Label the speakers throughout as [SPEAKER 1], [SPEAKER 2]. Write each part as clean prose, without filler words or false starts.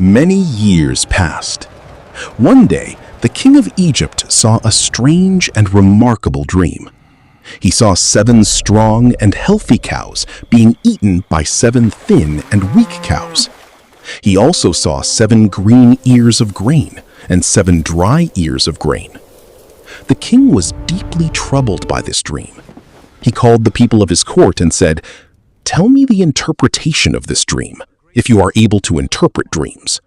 [SPEAKER 1] Many years passed. One day, the king of Egypt saw a strange and remarkable dream. He saw 7 strong and healthy cows being eaten by 7 thin and weak cows. He also saw 7 green ears of grain and 7 dry ears of grain. The king was deeply troubled by this dream. He called the people of his court and said, "Tell me the interpretation of this dream, if you are able to interpret dreams."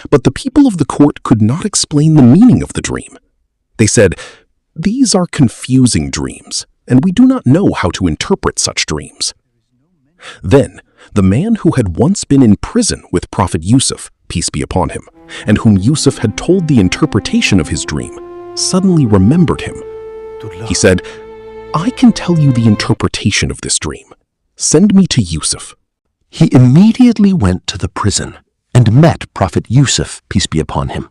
[SPEAKER 1] But the people of the court could not explain the meaning of the dream. They said, "These are confusing dreams, and we do not know how to interpret such dreams." Then, the man who had once been in prison with Prophet Yusuf, peace be upon him, and whom Yusuf had told the interpretation of his dream, suddenly remembered him. He said, "I can tell you the interpretation of this dream. Send me to Yusuf."
[SPEAKER 2] He immediately went to the prison and met Prophet Yusuf, peace be upon him.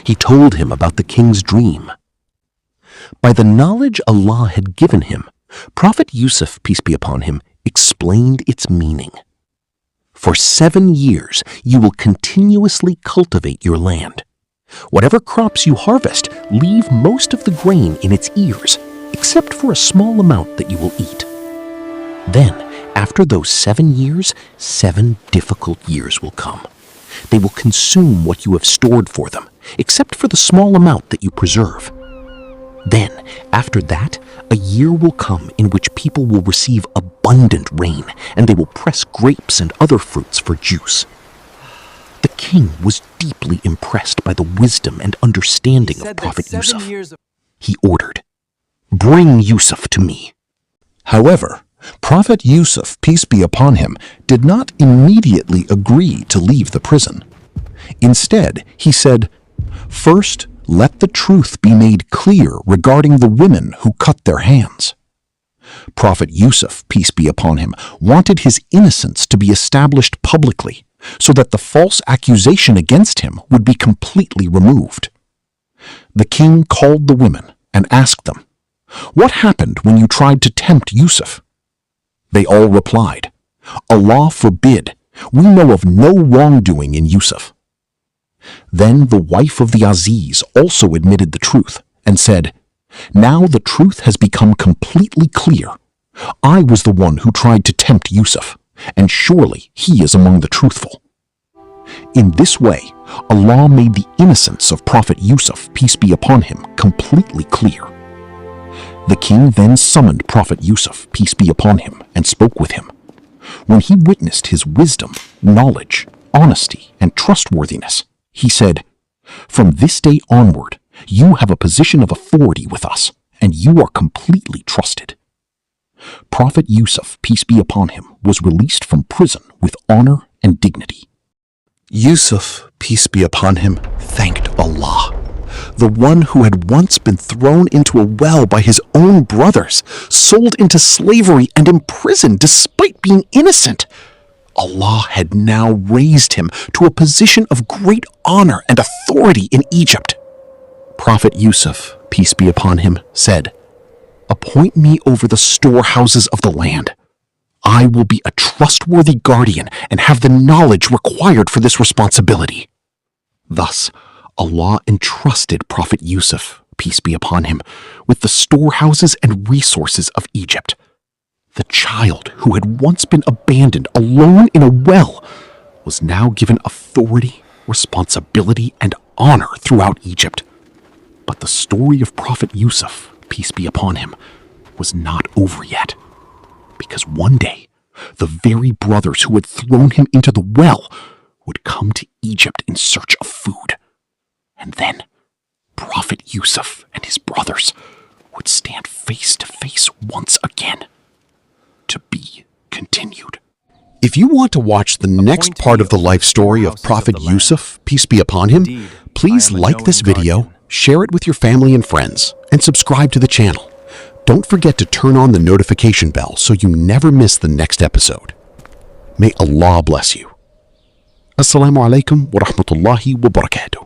[SPEAKER 2] He told him about the king's dream. By the knowledge Allah had given him, Prophet Yusuf, peace be upon him, explained its meaning. For 7 years, you will continuously cultivate your land. Whatever crops you harvest, leave most of the grain in its ears, except for a small amount that you will eat. Then, after those 7 years, 7 difficult years will come. They will consume what you have stored for them, except for the small amount that you preserve. Then, after that, a year will come in which people will receive abundant rain, and they will press grapes and other fruits for juice. The king was deeply impressed by the wisdom and understanding of Prophet Yusuf. He ordered, "Bring Yusuf to me."
[SPEAKER 1] However, Prophet Yusuf, peace be upon him, did not immediately agree to leave the prison. Instead, he said, "First, let the truth be made clear regarding the women who cut their hands." Prophet Yusuf, peace be upon him, wanted his innocence to be established publicly so that the false accusation against him would be completely removed. The king called the women and asked them, "What happened when you tried to tempt Yusuf?" They all replied, "Allah forbid, we know of no wrongdoing in Yusuf." Then the wife of the Aziz also admitted the truth and said, "Now the truth has become completely clear. I was the one who tried to tempt Yusuf, and surely he is among the truthful." In this way, Allah made the innocence of Prophet Yusuf, peace be upon him, completely clear. The king then summoned Prophet Yusuf, peace be upon him, and spoke with him. When he witnessed his wisdom, knowledge, honesty, and trustworthiness, he said, "From this day onward, you have a position of authority with us, and you are completely trusted." Prophet Yusuf, peace be upon him, was released from prison with honor and dignity. Yusuf, peace be upon him, thanked Allah, the one who had once been thrown into a well by his own brothers, sold into slavery and imprisoned despite being innocent. Allah had now raised him to a position of great honor and authority in Egypt. Prophet Yusuf, peace be upon him, said, "Appoint me over the storehouses of the land. I will be a trustworthy guardian and have the knowledge required for this responsibility." Thus, Allah entrusted Prophet Yusuf, peace be upon him, with the storehouses and resources of Egypt. The child who had once been abandoned alone in a well was now given authority, responsibility, and honor throughout Egypt. But the story of Prophet Yusuf, peace be upon him, was not over yet. Because one day, the very brothers who had thrown him into the well would come to Egypt in search of food. And then, Prophet Yusuf and his brothers would stand face to face once again. To be continued. If you want to watch the next part of the life story of Prophet Yusuf, peace be upon him, please like this video, share it with your family and friends, and subscribe to the channel. Don't forget to turn on the notification bell so you never miss the next episode. May Allah bless you. Assalamu alaikum wa rahmatullahi wa barakatuh.